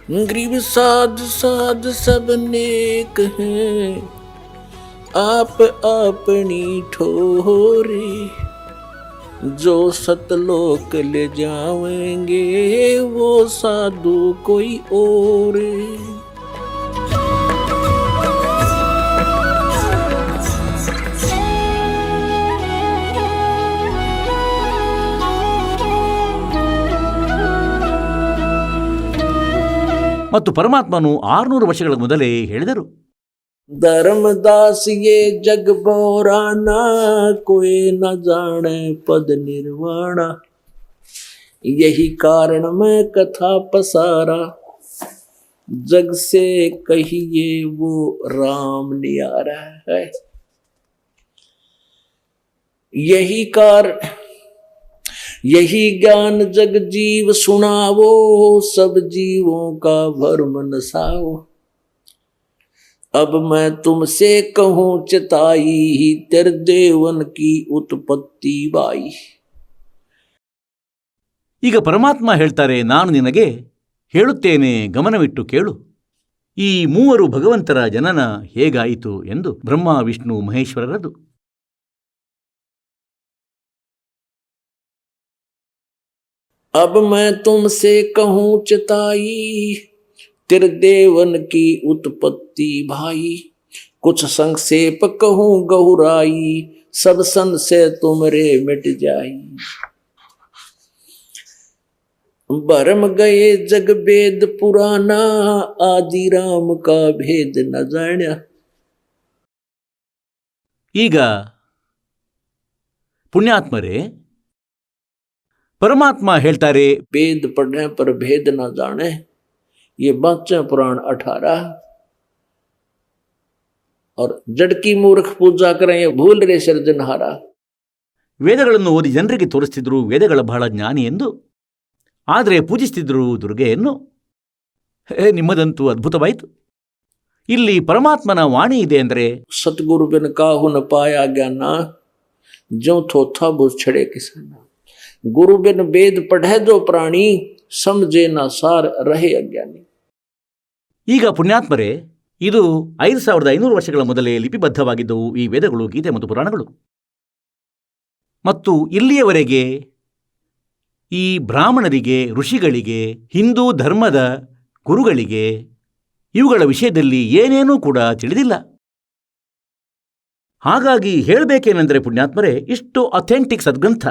Grieve साध साध सब नेक हैं, आप अपनी ठोरी, जो सतलोक ले जावेंगे वो साधु कोई और। ಮತ್ತು ಪರಮಾತ್ಮನು 600 ವರ್ಷಗಳ ಮೊದಲೇ ಹೇಳಿದರು, धर्मदास ये जग बोराना, कोई न जाने पद निर्वाणा, यही कारण मैं कथा पसारा, जग से कहिए वो राम नियारा है। यही कारण यही ज्ञान जग जीव सुनावो, सब जीवों का भरम नसाओ, अब मैं तुमसे कहूं चिताई, तेरे देवन की उत्पत्ति बाई। ಈಗ ಪರಮಾತ್ಮ ಹೇಳ್ತಾರೆ, ನಾನು ನಿನಗೆ ಹೇಳುತ್ತೇನೆ, ಗಮನವಿಟ್ಟು ಕೇಳು. ಈ ಮೂವರು ಭಗವಂತರ ಜನನ ಹೇಗಾಯಿತು ಎಂದು. ಬ್ರಹ್ಮ, ವಿಷ್ಣು, ಮಹೇಶ್ವರರದು. अब मैं तुमसे कहूं चिताई, तेरे देवन की उत्पत्ति भाई, कुछ संक्षेप कहूं गहुराई, सब संशय तुमरे मिट जाई। भरम गए जग वेद पुराना, आदि राम का भेद न जान्या। ಈಗ ಪುಣ್ಯಾತ್ಮರೇ, ಪರಮಾತ್ಮ ಹೇಳ್ತಾರೆ, वेद पढ़ने पर भेद न जाने, ये बाचा पुराण 18। और जड़ की मूर्ख पूजा करें, ये भूल रहे सृजनहारा। ವೇದಗಳನ್ನು ಓದಿ ಜನರಿಗೆ ತೋರಿಸ್ತಿದ್ರು ವೇದಗಳ ಬಹಳ ಜ್ಞಾನಿ ಎಂದು, ಆದರೆ ಪೂಜಿಸ್ತಿದ್ರು ದುರ್ಗೆಯನ್ನು. ನಿಮ್ಮದಂತೂ ಅದ್ಭುತವಾಯಿತು. ಇಲ್ಲಿ ಪರಮಾತ್ಮನ ವಾಣಿ ಇದೆ ಅಂದರೆ, सतगुरु बिन काहू न पाया ज्ञाना, जो थोथा बुझ छड़े किसाना। गुरु बिन वेद पढ़े जो प्राणी, समझे न सार रहे अज्ञानी। ಈಗ ಪುಣ್ಯಾತ್ಮರೇ, ಇದು 5500 ವರ್ಷಗಳ ಮೊದಲೇ ಲಿಪಿಬದ್ಧವಾಗಿದ್ದವು ಈ ವೇದಗಳು, ಗೀತೆ ಮತ್ತು ಪುರಾಣಗಳು. ಮತ್ತು ಇಲ್ಲಿಯವರೆಗೆ ಈ ಬ್ರಾಹ್ಮಣರಿಗೆ, ಋಷಿಗಳಿಗೆ, ಹಿಂದೂ ಧರ್ಮದ ಗುರುಗಳಿಗೆ ಇವುಗಳ ವಿಷಯದಲ್ಲಿ ಏನೇನೂ ಕೂಡ ತಿಳಿದಿಲ್ಲ. ಹಾಗಾಗಿ ಹೇಳಬೇಕೇನೆಂದರೆ ಪುಣ್ಯಾತ್ಮರೇ, ಇಷ್ಟು ಅಥೆಂಟಿಕ್ ಸದ್ಗ್ರಂಥ,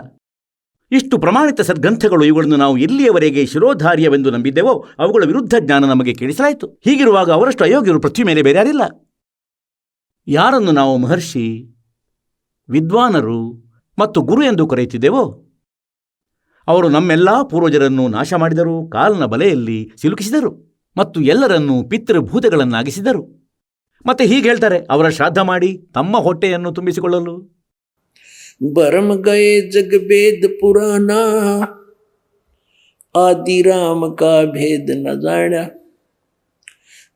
ಇಷ್ಟು ಪ್ರಮಾಣಿತ ಸದ್ಗ್ರಂಥಗಳು, ಇವುಗಳನ್ನು ನಾವು ಎಲ್ಲಿಯವರೆಗೆ ಶಿರೋಧಾರ್ಯವೆಂದು ನಂಬಿದ್ದೆವೋ ಅವುಗಳ ವಿರುದ್ಧ ಜ್ಞಾನ ನಮಗೆ ಕೇಳಿಸಲಾಯಿತು. ಹೀಗಿರುವಾಗ ಅವರಷ್ಟು ಅಯೋಗ್ಯರು ಪೃಥ್ವಿ ಮೇಲೆ ಬೇರೆ ಯಾರಿಲ್ಲ. ಯಾರನ್ನು ನಾವು ಮಹರ್ಷಿ, ವಿದ್ವಾನರು ಮತ್ತು ಗುರು ಎಂದು ಕರೆಯುತ್ತಿದ್ದೆವೋ ಅವರು ನಮ್ಮೆಲ್ಲ ಪೂರ್ವಜರನ್ನು ನಾಶ ಮಾಡಿದರು, ಕಾಲನ ಬಲೆಯಲ್ಲಿ ಸಿಲುಕಿಸಿದರು ಮತ್ತು ಎಲ್ಲರನ್ನೂ ಪಿತೃಭೂತಗಳನ್ನಾಗಿಸಿದರು. ಮತ್ತೆ ಹೀಗೆ ಹೇಳ್ತಾರೆ, ಅವರ ಶ್ರಾದ್ದ ಮಾಡಿ ತಮ್ಮ ಹೊಟ್ಟೆಯನ್ನು ತುಂಬಿಸಿಕೊಳ್ಳಲು. भरम गए जग वेद पुराना, आदि राम का भेद न जाना।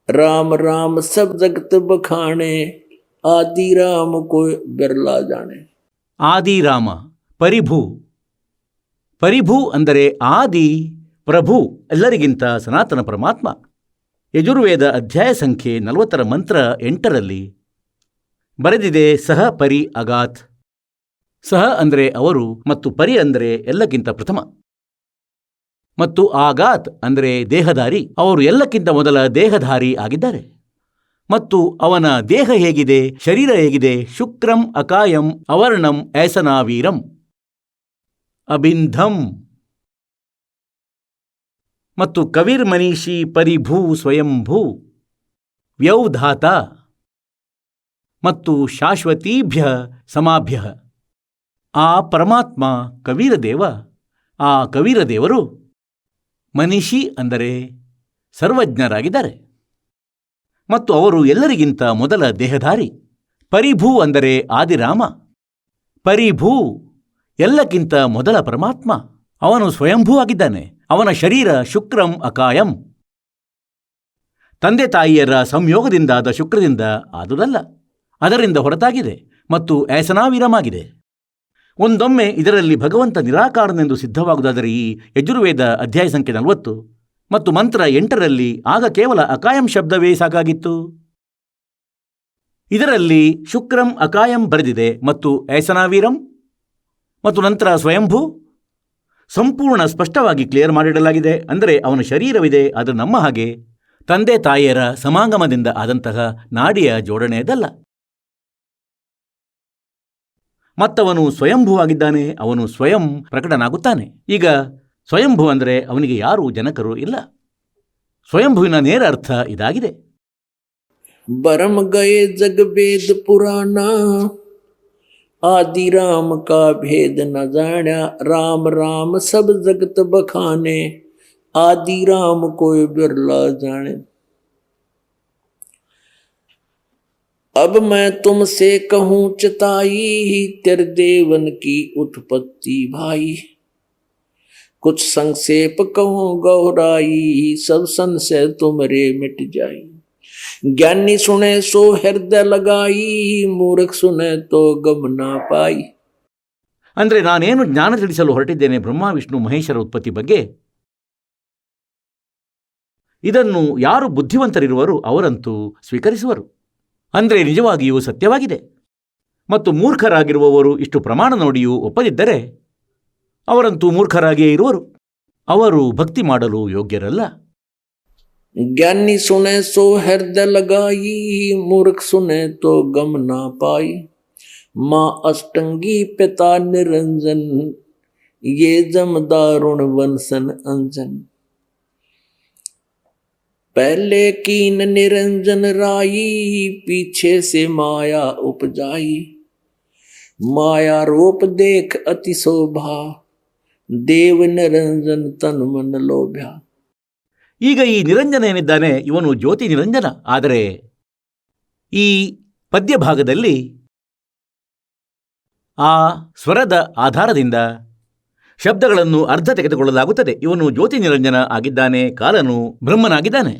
राम राम सब जगत बखाने, आदि राम को बिरला जाने। ಆದಿರಾಮ, ಪರಿಭೂ. ಪರಿಭೂ ಅಂದರೆ ಆದಿ ಪ್ರಭು, ಎಲ್ಲರಿಗಿಂತ ಸನಾತನ ಪರಮಾತ್ಮ. ಯಜುರ್ವೇದ ಅಧ್ಯಾಯ ಸಂಖ್ಯೆ 40 ಮಂತ್ರ 8ರಲ್ಲಿ ಬರೆದಿದೆ, ಸಹ ಪರಿ ಅಗಾತ್. ಸಹ ಅಂದರೆ ಅವರು ಮತ್ತು ಪರಿ ಅಂದರೆ ಎಲ್ಲಕ್ಕಿಂತ ಪ್ರಥಮ ಮತ್ತು ಆಗಾತ್ ಅಂದರೆ ದೇಹಧಾರಿ. ಅವರು ಎಲ್ಲಕ್ಕಿಂತ ಮೊದಲ ದೇಹಧಾರಿ ಆಗಿದ್ದಾರೆ. ಮತ್ತು ಅವನ ದೇಹ ಹೇಗಿದೆ, ಶರೀರ ಹೇಗಿದೆ? ಶುಕ್ರಂ ಅಕಾಯಂ ಅವರ್ಣಂ ಏಸನಾವೀರಂ ಅಬಿಂಧಂ. ಮತ್ತು ಕವಿರ್ಮನೀಷಿ ಪರಿಭೂ ಸ್ವಯಂಭೂ ವ್ಯೌಧಾತ ಮತ್ತು ಶಾಶ್ವತೀಭ್ಯ ಸಮಾಭ್ಯ. ಆ ಪರಮಾತ್ಮ ಕವೀರದೇವ. ಆ ಕವೀರದೇವರು ಮನೀಷಿ ಅಂದರೆ ಸರ್ವಜ್ಞರಾಗಿದ್ದಾರೆ ಮತ್ತು ಅವರು ಎಲ್ಲರಿಗಿಂತ ಮೊದಲ ದೇಹಧಾರಿ. ಪರಿಭೂ ಅಂದರೆ ಆದಿರಾಮ. ಪರಿಭೂ ಎಲ್ಲಕ್ಕಿಂತ ಮೊದಲ ಪರಮಾತ್ಮ. ಅವನು ಸ್ವಯಂಭೂ ಆಗಿದ್ದಾನೆ. ಅವನ ಶರೀರ ಶುಕ್ರಂ ಅಕಾಯಂ, ತಂದೆ ತಾಯಿಯರ ಸಂಯೋಗದಿಂದಾದ ಶುಕ್ರದಿಂದ ಆದುದಲ್ಲ, ಅದರಿಂದ ಹೊರತಾಗಿದೆ ಮತ್ತು ಏಸನಾವೀರಮಾಗಿದೆ. ಒಂದೊಮ್ಮೆ ಇದರಲ್ಲಿ ಭಗವಂತ ನಿರಾಕಾರನೆಂದು ಸಿದ್ಧವಾಗುವುದಾದರೆ ಈ ಯಜುರ್ವೇದ ಅಧ್ಯಾಯ ಸಂಖ್ಯೆ 40 ಮತ್ತು ಮಂತ್ರ 8ರಲ್ಲಿ ಆಗ ಕೇವಲ ಅಕಾಯಂ ಶಬ್ದವೇ ಸಾಕಾಗಿತ್ತು. ಇದರಲ್ಲಿ ಶುಕ್ರಂ ಅಕಾಯಂ ಬರೆದಿದೆ ಮತ್ತು ಏಸನಾವೀರಂ ಮತ್ತು ನಂತರ ಸ್ವಯಂಭೂ ಸಂಪೂರ್ಣ ಸ್ಪಷ್ಟವಾಗಿ ಕ್ಲಿಯರ್ ಮಾಡಿಡಲಾಗಿದೆ. ಅಂದರೆ ಅವನ ಶರೀರವಿದೆ, ಅದು ನಮ್ಮ ಹಾಗೆ ತಂದೆ ತಾಯಿಯರ ಸಮಾಗಮದಿಂದ ಆದಂತಹ ನಾಡಿಯ ಜೋಡಣೆಯದಲ್ಲ. ಮತ್ತವನು ಸ್ವಯಂಭೂವಾಗಿದ್ದಾನೆ, ಅವನು ಸ್ವಯಂ ಪ್ರಕಟನಾಗುತ್ತಾನೆ. ಈಗ ಸ್ವಯಂಭೂ ಅಂದರೆ ಅವನಿಗೆ ಯಾರೂ ಜನಕರು ಇಲ್ಲ. ಸ್ವಯಂಭುವಿನ ನೇರ ಅರ್ಥ ಇದಾಗಿದೆ. बरम गए जग वेद पुराना, आदि राम का भेद न जाना, राम राम सब जगत बखाने, आदि राम कोई बिरला जाने। अब मैं तुमसे कहूँ चिताई, तेरे देवन की उत्पत्ति भाई, कुछ संक्षेप कहूँ गौराई, सब संशय तुमरे मिट जाई। ज्ञानी सुने सो हृदय लगाई, मूर्ख सुने तो गम ना पाई। ಅಂದರೆ ನಾನೇನು ಜ್ಞಾನ ತಿಳಿಸಲು ಹೊರಟಿದ್ದೇನೆ ಬ್ರಹ್ಮ ವಿಷ್ಣು ಮಹೇಶ್ವರ ಉತ್ಪತ್ತಿ ಬಗ್ಗೆ, ಇದನ್ನು ಯಾರು ಬುದ್ಧಿವಂತರಿರುವರು ಅವರಂತೂ ಸ್ವೀಕರಿಸುವರು. ಅಂದರೆ ನಿಜವಾಗಿಯೂ ಸತ್ಯವಾಗಿದೆ. ಮತ್ತು ಮೂರ್ಖರಾಗಿರುವವರು ಇಷ್ಟು ಪ್ರಮಾಣ ನೋಡಿಯೂ ಒಪ್ಪದಿದ್ದರೆ ಅವರಂತೂ ಮೂರ್ಖರಾಗಿಯೇ ಇರುವರು. ಅವರು ಭಕ್ತಿ ಮಾಡಲು ಯೋಗ್ಯರಲ್ಲ. ज्ञानी सुने सो हृदय लगाई, मूर्ख सुने तो गम ना पाई। माँ अष्टंगी पिता निरंजन, ये जमदारुण वंशन अंजन। पहले कीन निरंजन राई, पीछे से माया उपजाई। माया रूप देख अति शोभा, देव निरंजन तन मन लोभ्या। ಈಗ ಈ ನಿರಂಜನ ಏನಿದ್ದಾನೆ ಇವನು ಜ್ಯೋತಿ ನಿರಂಜನ. ಆದರೆ ಈ ಪದ್ಯ ಭಾಗದಲ್ಲಿ ಆ ಸ್ವರದ ಆಧಾರದಿಂದ ಶಬ್ದಗಳನ್ನು ಅರ್ಧ ತೆಗೆದುಕೊಳ್ಳಲಾಗುತ್ತದೆ. ಇವನು ಜ್ಯೋತಿ ನಿರಂಜನ ಆಗಿದ್ದಾನೆ, ಕಾಲನು ಬ್ರಹ್ಮನಾಗಿದ್ದಾನೆ.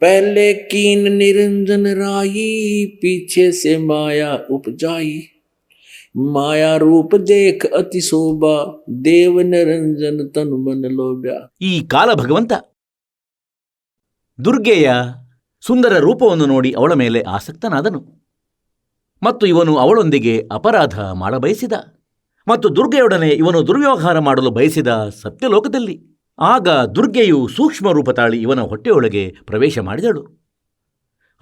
पहले कीन निरंजन राई, पीछे से माया उपजाई। माया रूप देख अति शोभा, देव निರಂಜನ ತನು ಮನ ಲೋಭ್ಯ. ಈ ಕಾಲ ಭಗವಂತ ದುರ್ಗೆಯ ಸುಂದರ ರೂಪವನ್ನು ನೋಡಿ ಅವಳ ಮೇಲೆ ಆಸಕ್ತನಾದನು ಮತ್ತು ಇವನು ಅವಳೊಂದಿಗೆ ಅಪರಾಧ ಮಾಡಬಯಸಿದ ಮತ್ತು ದುರ್ಗೆಯೊಡನೆ ಇವನು ದುರ್ವ್ಯವಹಾರ ಮಾಡಲು ಬಯಸಿದ ಸತ್ಯಲೋಕದಲ್ಲಿ. ಆಗ ದುರ್ಗೆಯು ಸೂಕ್ಷ್ಮ ರೂಪ ತಾಳಿ ಇವನ ಹೊಟ್ಟೆಯೊಳಗೆ ಪ್ರವೇಶ ಮಾಡಿದಳು.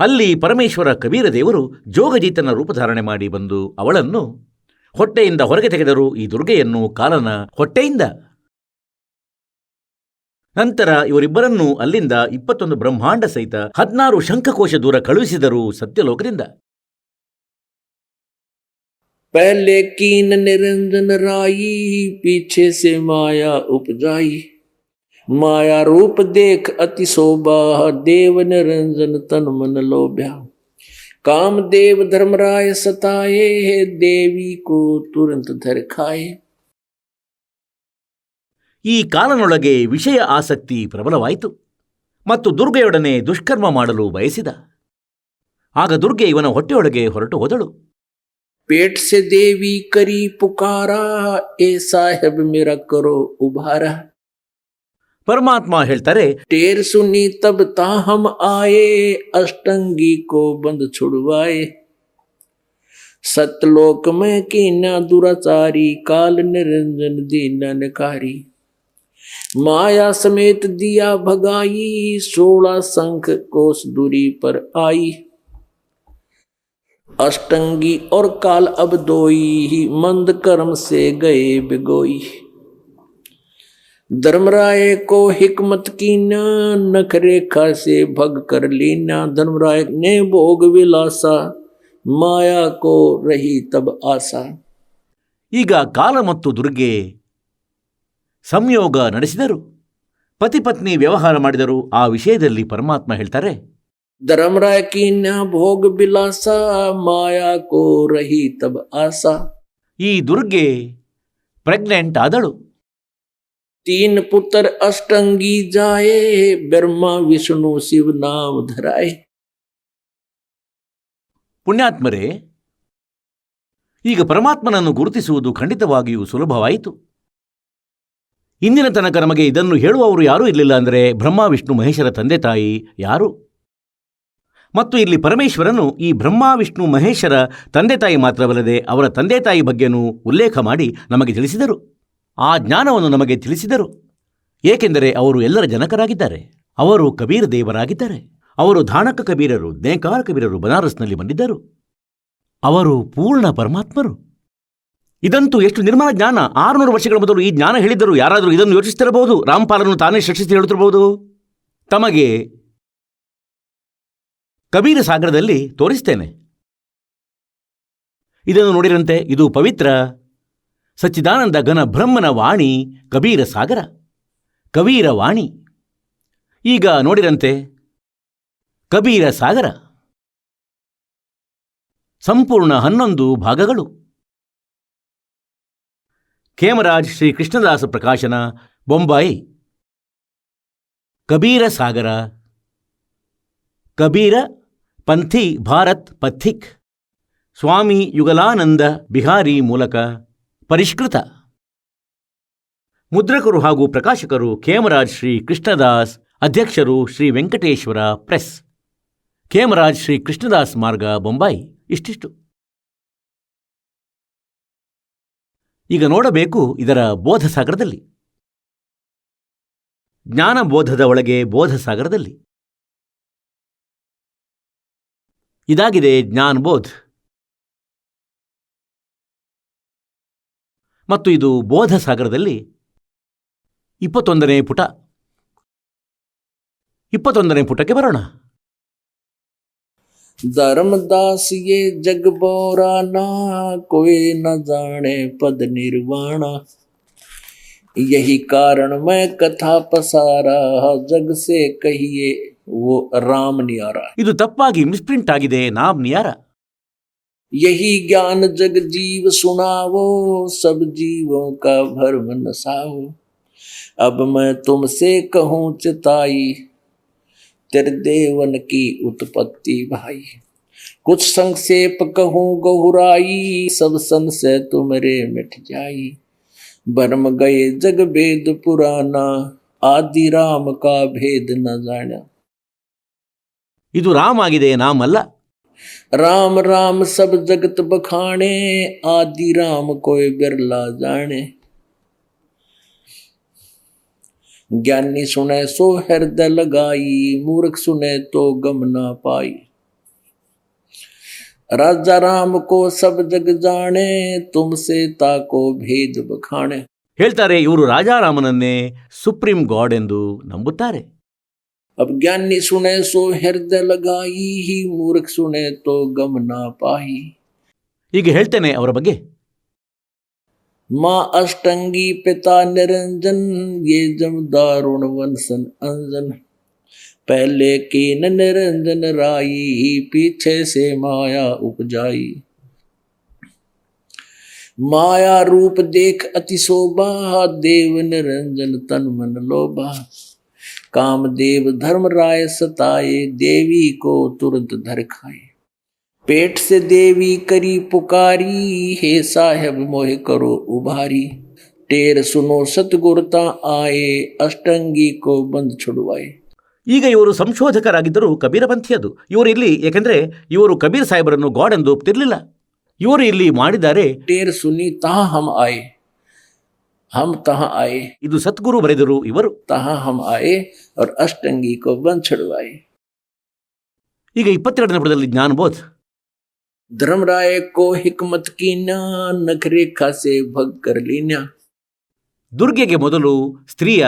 ಅಲ್ಲಿ ಪರಮೇಶ್ವರ ಕಬೀರ ದೇವರು ಜೋಗಜೀತನ ರೂಪಧಾರಣೆ ಮಾಡಿ ಬಂದು ಅವಳನ್ನು ಹೊಟ್ಟೆಯಿಂದ ಹೊರಗೆ ತೆಗೆದರು. ಈ ದುರ್ಗೆಯನ್ನು ಕಾಲನ ಹೊಟ್ಟೆಯಿಂದ. ನಂತರ ಇವರಿಬ್ಬರನ್ನೂ ಅಲ್ಲಿಂದ 21 ಬ್ರಹ್ಮಾಂಡ ಸಹಿತ 16 ಶಂಖಕೋಶ ದೂರ ಕಳುಹಿಸಿದರು ಸತ್ಯಲೋಕದಿಂದ. पहले कीन निरंजन राई, पीछे से माया उपजाई। माया रूप देख अति शोभा, देव निरंजन तन मन लोभ्या। कामदेव धर्मराय सताए, देवी को तुरंत धर खाए। ಈ ಕಾಲನೊಳಗೆ ವಿಷಯ ಆಸಕ್ತಿ ಪ್ರಬಲವಾಯಿತು ಮತ್ತು ದುರ್ಗೆಯೊಡನೆ ದುಷ್ಕರ್ಮ ಮಾಡಲು ಬಯಸಿದ. ಆಗ ದುರ್ಗೆ ಇವನ ಹೊಟ್ಟೆಯೊಳಗೆ ಹೊರಟು ಹೋದಳು. पेट से देवी करी पुकारा, ए साहेब मेरा करो उभारा। ಪರಮಾತ್ಮ ಹೇಳ್ತಾರೆ, टेर सुनी तब ताहम आए, अष्टंगी को बंद छुड़वाए। सतलोक में कीना दुराचारी, काल निरंजन दीननकारी। माया समेत दिया भगाई, 16 शंख कोस दूरी पर आई। अष्टंगी और काल अब दोई, मंद कर्म से गए बिगोई। धर्मराय को हिकमत कीना, नख रेखा से भग कर लीना। धर्मराय ने भोग विलासा, माया को रही तब आशा। ಈಗ ಕಾಲ ಮತ್ತು ದುರ್ಗೆ ಸಂಯೋಗ ನಡೆಸಿದರು, ಪತಿ ಪತ್ನಿ ವ್ಯವಹಾರ ಮಾಡಿದರು. ಆ ವಿಷಯದಲ್ಲಿ ಪರಮಾತ್ಮ ಹೇಳ್ತಾರೆ, धर्मराय कीना भोग विलासा, माया को रही तब आशा। ಈ ದುರ್ಗೆ ಪ್ರೆಗ್ನೆಂಟ್ ಆದಳು. 3 पुत्र अष्टंगी जाए, ब्रह्मा विष्णु शिव नाम धराए। ಪುಣ್ಯಾತ್ಮರೇ, ಈಗ ಪರಮಾತ್ಮನನ್ನು ಗುರುತಿಸುವುದು ಖಂಡಿತವಾಗಿಯೂ ಸುಲಭವಾಯಿತು. ಇಂದಿನ ತನಕ ನಮಗೆ ಇದನ್ನು ಹೇಳುವವರು ಯಾರೂ ಇರಲಿಲ್ಲ ಅಂದರೆ ಬ್ರಹ್ಮ ವಿಷ್ಣು ಮಹೇಶರ ತಂದೆ ತಾಯಿ ಯಾರು? ಮತ್ತು ಇಲ್ಲಿ ಪರಮೇಶ್ವರನು ಈ ಬ್ರಹ್ಮ ವಿಷ್ಣು ಮಹೇಶರ ತಂದೆ ತಾಯಿ ಮಾತ್ರವಲ್ಲದೆ ಅವರ ತಂದೆ ತಾಯಿ ಬಗ್ಗೆನೂ ಉಲ್ಲೇಖ ಮಾಡಿ ನಮಗೆ ತಿಳಿಸಿದರು. ಆ ಜ್ಞಾನವನ್ನು ನಮಗೆ ತಿಳಿಸಿದರು. ಏಕೆಂದರೆ ಅವರು ಎಲ್ಲರ ಜನಕರಾಗಿದ್ದಾರೆ. ಅವರು ಕಬೀರ ದೇವರಾಗಿದ್ದಾರೆ. ಅವರು ಧಾಣಕ ಕಬೀರರು, ನೇಕಾರ ಕಬೀರರು ಬನಾರಸ್ನಲ್ಲಿ ಬಂದಿದ್ದರು. ಅವರು ಪೂರ್ಣ ಪರಮಾತ್ಮರು. ಇದಂತೂ ಎಷ್ಟು ನಿರ್ಮಲ ಜ್ಞಾನ! 600 ವರ್ಷಗಳ ಮೊದಲು ಈ ಜ್ಞಾನ ಹೇಳಿದ್ದರು. ಯಾರಾದರೂ ಇದನ್ನು ಯೋಚಿಸ್ತಿರಬಹುದು. ರಾಮಪಾಲನ್ನು ತಾನೇ ಸೃಷ್ಟಿಸಿ ಹೇಳುತ್ತಿರಬಹುದು. ತಮಗೆ ಕಬೀರ ಸಾಗರದಲ್ಲಿ ತೋರಿಸ್ತೇನೆ. ಇದನ್ನು ನೋಡಿರಂತೆ ಇದು ಪವಿತ್ರ ಸಚ್ಚಿದಾನಂದ ಘನ ಬ್ರಹ್ಮನ ವಾಣಿ ಕಬೀರ ಸಾಗರ, ಕಬೀರ ವಾಣಿ. ಈಗ ನೋಡಿರಂತೆ ಕಬೀರ ಸಾಗರ ಸಂಪೂರ್ಣ 11 ಭಾಗಗಳು. ಖೇಮರಾಜ್ ಶ್ರೀ ಕೃಷ್ಣದಾಸ ಪ್ರಕಾಶನ, ಬೊಂಬಾಯಿ. ಕಬೀರ ಸಾಗರ, ಕಬೀರ ಪಂಥಿ ಭಾರತ್ ಪಥಿಕ್, ಸ್ವಾಮಿ ಯುಗಲಾನಂದ ಬಿಹಾರಿ ಮೂಲಕ ಪರಿಷ್ಕೃತ. ಮುದ್ರಕರು ಹಾಗೂ ಪ್ರಕಾಶಕರು ಖೇಮರಾಜ್ ಶ್ರೀ ಕೃಷ್ಣದಾಸ್, ಅಧ್ಯಕ್ಷರು ಶ್ರೀ ವೆಂಕಟೇಶ್ವರ ಪ್ರೆಸ್, ಖೇಮರಾಜ್ ಶ್ರೀ ಕೃಷ್ಣದಾಸ್ ಮಾರ್ಗ, ಬೊಂಬಾಯಿ. ಇಷ್ಟಿಷ್ಟು. ಈಗ ನೋಡಬೇಕು ಇದರ ಬೋಧಸಾಗರದಲ್ಲಿ, ಜ್ಞಾನಬೋಧದ ಒಳಗೆ ಬೋಧಸಾಗರದಲ್ಲಿ. ಇದಾಗಿದೆ ಜ್ಞಾನಬೋಧ್. ಮತ್ತು ಇದು ಬೋಧಸಾಗರದಲ್ಲಿ 21ನೇ ಪುಟ. 21ನೇ ಪುಟಕ್ಕೆ ಬರೋಣ. धर्मदास ये जग बोराना, कोई न जाने पद निर्वाणा, यही कारण मैं कथा पसारा, जग से कहिए वो राम नियारा. ಇದು ತಪ್ಪಾಗಿ ಮಿಸ್ಪ್ರಿಂಟ್ ಆಗಿದೆ, ನಾಮ್ ನಿಯಾರ. यही ज्ञान जग जीव सुनावो, सब जीवों का भरम नसाओ. अब मैं तुमसे कहूँ चिताई, तेरे देवन की उत्पत्ति भाई. कुछ संक्षेप कहूँ गहुराई, सब संशय तुमरे मिट जाई. बरम गए जग भेद पुराना, आदि राम का भेद न जाना. ಇದು ರಾಮ್ ಆಗಿದೆ, ನಾಮ್ ಅಲ್ಲ. राम राम सब जगत बखाने, आदि राम कोई बिरला जाने. ज्ञानी सुने सो हृदय लगाई, मूर्ख सुने तो गम ना पाई. राजा राम को सब जग जाने, तुमसे ताको भेद बखाने. ಹೇಳ್ತಾರೆ ಇವರು ರಾಜಾರಾಮನನ್ನೇ ಸುಪ್ರೀಂ ಗಾಡ್ ಎಂದು ನಂಬುತ್ತಾರೆ. अब ज्ञानी सुने सो हृदय लगाई, मूर्ख सुने तो गम ना पाई. ಈಗ ಹೇಳ್ತೇನೆ ಅವರ ಬಗ್ಗೆ. माँ अष्टंगी पिता निरंजन, ये जम दारुण वंशन अंजन. पहले कीन निरंजन राई, पीछे से माया उपजाई. माया रूप देख अति शोभा, देव निरंजन तन मन लोभा. कामदेव धर्म राय सताए, देवी को तुरंत धर खाए. पेट से देवी करी पुकारी, हे साहेब मोहे करो उभारी. टेर सुनो सतगुरता आए, अष्टंगी को बंद छुड़वाए. ಈಗ ಇವರು ಸಂಶೋಧಕರಾಗಿದ್ದರು ಕಬೀರ ಪಂಥಿಯದು. ಇವರು ಇಲ್ಲಿ ಏಕೆಂದರೆ ಇವರು ಕಬೀರ್ ಸಾಹೇಬರನ್ನು ಗಾಡ್ ಎಂದು ಒಪ್ತಿರಲಿಲ್ಲ. ಇವರು ಇಲ್ಲಿ ಮಾಡಿದ್ದಾರೆ टेर सुनी तहाँ हम आए, हम तहाँ आए. ಇದು ಸದ್ಗುರು ಬರೆದರು. ಇವರು तहाँ हम आए और अष्टंगी को बंद छुड़वाए. ಈಗ 22ನೇ ಪುಟದಲ್ಲಿ ಜ್ಞಾನಬೋಧ್. धर्मराय को हिकमत कीन्या, नखरेखा से भग कर लीन्या. ದುರ್ಗೆಗೆ ಮೊದಲು ಸ್ತ್ರೀಯ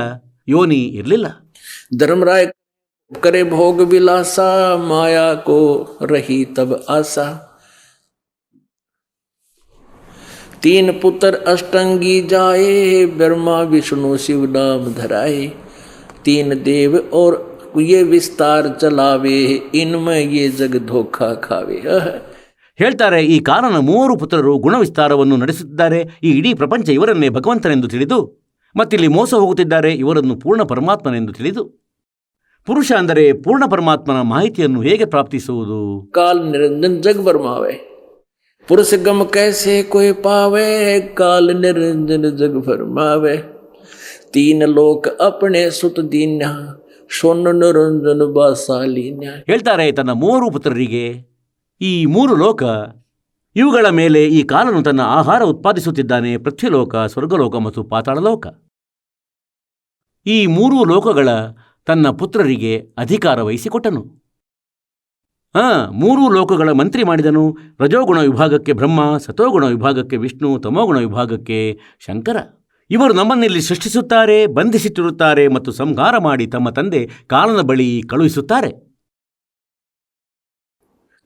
ಯೋನಿ ಇರಲಿಲ್ಲ. धर्मराय करे भोग विलासा, माया को रही तब आशा. 3 पुत्र अष्टंगी जाए, ब्रह्मा विष्णु शिव नाम धराए. 3 देव और ये विस्तार चलावे, इनमें ये जग धोखा खावे. ಹೇಳ್ತಾರೆ ಈ ಕಾರಣ 3 ಪುತ್ರರು ಗುಣವಿಸ್ತಾರವನ್ನು ನಡೆಸುತ್ತಿದ್ದಾರೆ. ಈ ಇಡೀ ಪ್ರಪಂಚ ಇವರನ್ನೇ ಭಗವಂತನೆಂದು ತಿಳಿದು ಮತ್ತಿಲ್ಲಿ ಮೋಸ ಹೋಗುತ್ತಿದ್ದಾರೆ, ಇವರನ್ನು ಪೂರ್ಣ ಪರಮಾತ್ಮನೆಂದು ತಿಳಿದು. ಪುರುಷ ಅಂದರೆ ಪೂರ್ಣ ಪರಮಾತ್ಮನ ಮಾಹಿತಿಯನ್ನು ಹೇಗೆ ಪ್ರಾಪ್ತಿಸುವುದು? काल निरंजन जग भरमावे, पुरुष गम कैसे कोई पावे, काल निरंजन जग भरमावे. तीन लोक अपने सुत दीन्या सोन निरंजन बासालीन्या. ಹೇಳ್ತಾರೆ ತನ್ನ 3 ಪುತ್ರರಿಗೆ ಈ 3 ಲೋಕ ಇವುಗಳ ಮೇಲೆ ಈ ಕಾಲನು ತನ್ನ ಆಹಾರ ಉತ್ಪಾದಿಸುತ್ತಿದ್ದಾನೆ. ಪೃಥ್ವಿಲೋಕ, ಸ್ವರ್ಗಲೋಕ ಮತ್ತು ಪಾತಾಳಲೋಕ. ಈ 3 ಲೋಕಗಳ ತನ್ನ ಪುತ್ರರಿಗೆ ಅಧಿಕಾರ ವಹಿಸಿಕೊಟ್ಟನು. 3 ಲೋಕಗಳ ಮಂತ್ರಿ ಮಾಡಿದನು. ರಜೋಗುಣ ವಿಭಾಗಕ್ಕೆ ಬ್ರಹ್ಮ, ಸತೋಗುಣ ವಿಭಾಗಕ್ಕೆ ವಿಷ್ಣು, ತಮೋಗುಣ ವಿಭಾಗಕ್ಕೆ ಶಂಕರ. ಇವರು ನಮ್ಮನ್ನಿಲ್ಲಿ ಸೃಷ್ಟಿಸುತ್ತಾರೆ, ಬಂಧಿಸಿಟ್ಟಿರುತ್ತಾರೆ ಮತ್ತು ಸಂಹಾರ ಮಾಡಿ ತಮ್ಮ ತಂದೆ ಕಾಲನ ಬಳಿ ಕಳುಹಿಸುತ್ತಾರೆ.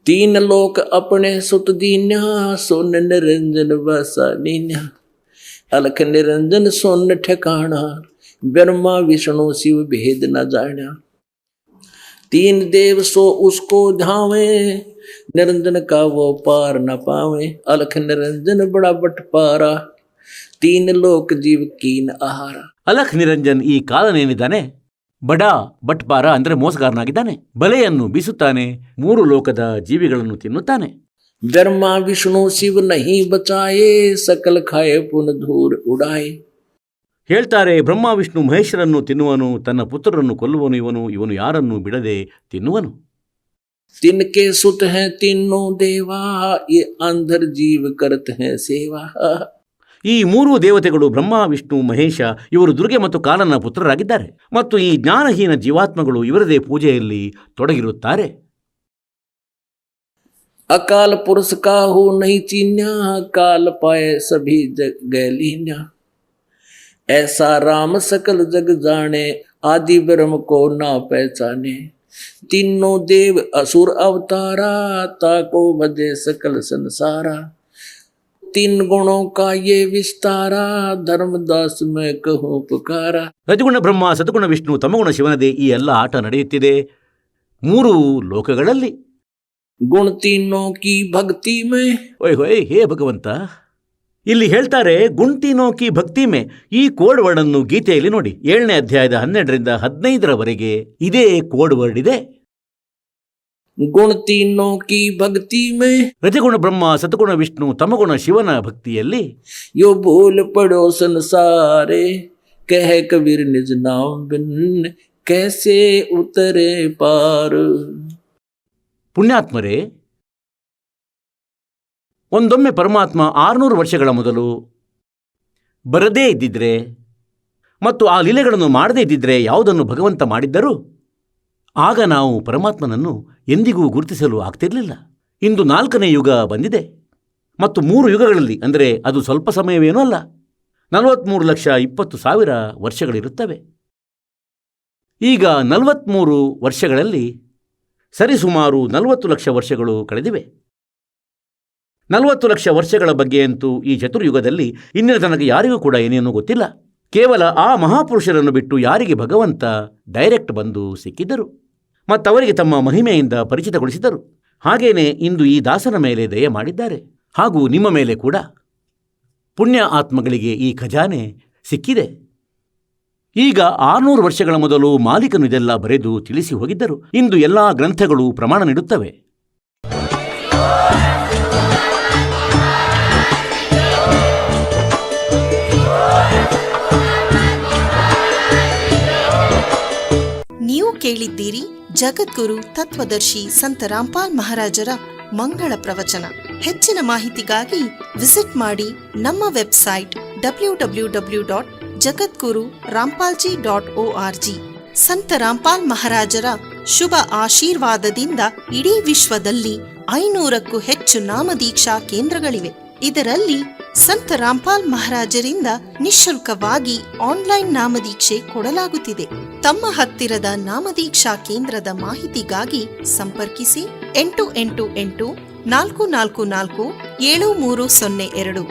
तीन लोक अपने सुत दीन्या सोन निरंजन बासालीन्या. अलख निरंजन सोन ठिकाना ब्रह्मा विष्णु शिव भेद न जाना. तीन देव सो उसको धावे निरंजन का वो पार न पावे. अलख निरंजन बड़ा बटपारा तीन लोक जीव कीन आहारा. ಅಲಖ್ ನಿರಂಜನ್ ಈ ಕಾಲನೇನಿದ್ದಾನೆ ಬಡ ಬಟ್ಪಾರ ಅಂದರೆ ಮೋಸಗಾರನಾಗಿದ್ದಾನೆ. ಬಲೆಯನ್ನು ಬೀಸುತ್ತಾನೆ, 3 ಲೋಕದ ಜೀವಿಗಳನ್ನು ತಿನ್ನುತ್ತಾನೆ. ब्रह्मा विष्णु शिव नहीं बचाए सकल खाए पुन धूर उड़ाए. ಹೇಳ್ತಾರೆ, ಬ್ರಹ್ಮ ವಿಷ್ಣು ಮಹೇಶ್ವರನ್ನು ತಿನ್ನುವನು, ತನ್ನ ಪುತ್ರರನ್ನು ಕೊಲ್ಲುವನು. ಇವನು ಯಾರನ್ನು ಬಿಡದೆ ತಿನ್ನುವನು. तिनके सुत हैं तीनों देवा ये अंधर जीव करत हैं सेवा. ಈ 3 ದೇವತೆಗಳು ಬ್ರಹ್ಮ ವಿಷ್ಣು ಮಹೇಶ ಇವರು ದುರ್ಗೆ ಮತ್ತು ಕಾಲನ ಪುತ್ರರಾಗಿದ್ದಾರೆ ಮತ್ತು ಈ ಜ್ಞಾನಹೀನ ಜೀವಾತ್ಮಗಳು ಇವರದೇ ಪೂಜೆಯಲ್ಲಿ ತೊಡಗಿರುತ್ತಾರೆ. अकाल पुरुष का हो नहीं चीन्या काल पाए सभी गैलीन्या. ऐसा राम सकल जग जाने आदि ब्रह्म को ना पहचाने. तीनों देव असुर अवतारा ताको बजे सकल संसारा. तीन गुणों का ये विस्तारा धर्मदास में कहूं पुकारा. ರಜಗುಣ ಬ್ರಹ್ಮ, ಸತಗುಣ ವಿಷ್ಣು, ತಮಗುಣ ಶಿವನದೇ ಈ ಎಲ್ಲ ಆಟ ನಡೆಯುತ್ತಿದೆ 3 ಲೋಕಗಳಲ್ಲಿ. ಗುಣ ತೀನೋ ಕಿ ಭಕ್ತಿ ಮೇ. ಓಯ್ ಹೇ ಭಗವಂತ, ಇಲ್ಲಿ ಹೇಳ್ತಾರೆ ಗುಣ್ತೀನೋ ಕಿ ಭಕ್ತಿ ಮೇ. ಈ ಕೋಡ್ ವರ್ಡ್ ಅನ್ನು ಗೀತೆಯಲ್ಲಿ ನೋಡಿ, 7ನೇ ಅಧ್ಯಾಯದ 12ರಿಂದ 15ರವರೆಗೆ ಇದೇ ಕೋಡ್ ವರ್ಡ್ ಇದೆ. ಗುಣ ತೀನೋ ಕಿ ಭಕ್ತಿ ಮೇ. ರಜಗುಣ ಬ್ರಹ್ಮ, ಸತಗುಣ ವಿಷ್ಣು, ತಮಗುಣ ಶಿವನ ಭಕ್ತಿಯಲ್ಲಿ ಯೋ ಭೂಲ್ ಪಡೋ ಸಂಸಾರೆ ಕಹ ಕಬೀರ್ ನಿಜ ನಾಮ ಬಿನ್ ಕೈಸೆ ಉತರೆ ಪಾರ. ಪುಣ್ಯಾತ್ಮರೇ, ಒಂದೊಮ್ಮೆ ಪರಮಾತ್ಮ 600 ವರ್ಷಗಳ ಮೊದಲು ಬರದೇ ಇದ್ದಿದ್ರೆ ಮತ್ತು ಆ ಲೀಲೆಗಳನ್ನು ಮಾಡದೇ ಇದ್ದಿದ್ರೆ ಯಾವುದನ್ನು ಭಗವಂತ ಮಾಡಿದ್ದರೂ ಆಗ ನಾವು ಪರಮಾತ್ಮನನ್ನು ಎಂದಿಗೂ ಗುರುತಿಸಲು ಆಗ್ತಿರಲಿಲ್ಲ. ಇಂದು 4ನೇ ಯುಗ ಬಂದಿದೆ ಮತ್ತು 3 ಯುಗಗಳಲ್ಲಿ ಅಂದರೆ ಅದು ಸ್ವಲ್ಪ ಸಮಯವೇನೂ ಅಲ್ಲ, 43,20,000 ವರ್ಷಗಳಿರುತ್ತವೆ. ಈಗ 43 ವರ್ಷಗಳಲ್ಲಿ ಸರಿಸುಮಾರು 40 ಲಕ್ಷ ವರ್ಷಗಳು ಕಳೆದಿವೆ. 40 ಲಕ್ಷ ವರ್ಷಗಳ ಬಗ್ಗೆಯಂತೂ ಈ ಚತುರ್ಯುಗದಲ್ಲಿ ಇನ್ನಿನ ತನಕ ಯಾರಿಗೂ ಕೂಡ ಏನೇನೂ ಗೊತ್ತಿಲ್ಲ. ಕೇವಲ ಆ ಮಹಾಪುರುಷರನ್ನು ಬಿಟ್ಟು ಯಾರಿಗೆ ಭಗವಂತ ಡೈರೆಕ್ಟ್ ಬಂದು ಸಿಕ್ಕಿದ್ದರು ಮತ್ತವರಿಗೆ ತಮ್ಮ ಮಹಿಮೆಯಿಂದ ಪರಿಚಿತಗೊಳಿಸಿದರು. ಹಾಗೇನೆ ಇಂದು ಈ ದಾಸನ ಮೇಲೆ ದಯೆ ಮಾಡಿದ್ದಾರೆ, ಹಾಗೂ ನಿಮ್ಮ ಮೇಲೆ ಕೂಡ. ಪುಣ್ಯ ಆತ್ಮಗಳಿಗೆ ಈ ಖಜಾನೆ ಸಿಕ್ಕಿದೆ. ಈಗ 600 ವರ್ಷಗಳ ಮೊದಲು ಮಾಲೀಕನು ಇದೆಲ್ಲ ಬರೆದು ತಿಳಿಸಿ ಹೋಗಿದ್ದರು. ಇಂದು ಎಲ್ಲಾ ಗ್ರಂಥಗಳು ಪ್ರಮಾಣ ನೀಡುತ್ತವೆ. ನೀವು ಕೇಳಿದ್ದೀರಿ ಜಗದ್ಗುರು ತತ್ವದರ್ಶಿ ಸಂತ ರಾಮ್ಪಾಲ್ ಮಹಾರಾಜರ ಮಂಗಳ ಪ್ರವಚನ. ಹೆಚ್ಚಿನ ಮಾಹಿತಿಗಾಗಿ ವಿಸಿಟ್ ಮಾಡಿ ನಮ್ಮ ವೆಬ್ಸೈಟ್ www.jagadguru-rampalji.org. ಸಂತ ರಾಮ್ಪಾಲ್ ಮಹಾರಾಜರ ಶುಭ ಆಶೀರ್ವಾದದಿಂದ ಇಡೀ ವಿಶ್ವದಲ್ಲಿ 500ಕ್ಕೂ ಹೆಚ್ಚು ನಾಮದೀಕ್ಷಾ ಕೇಂದ್ರಗಳಿವೆ. ಇದರಲ್ಲಿ ಸಂತ ರಾಮ್ಪಾಲ್ ಮಹಾರಾಜರಿಂದ ನಿಶುಲ್ಕವಾಗಿ ಆನ್ಲೈನ್ ನಾಮದೀಕ್ಷೆ ಕೊಡಲಾಗುತ್ತಿದೆ. ತಮ್ಮ ಹತ್ತಿರದ ನಾಮದೀಕ್ಷಾ ಕೇಂದ್ರದ ಮಾಹಿತಿಗಾಗಿ ಸಂಪರ್ಕಿಸಿ 888 444 7302.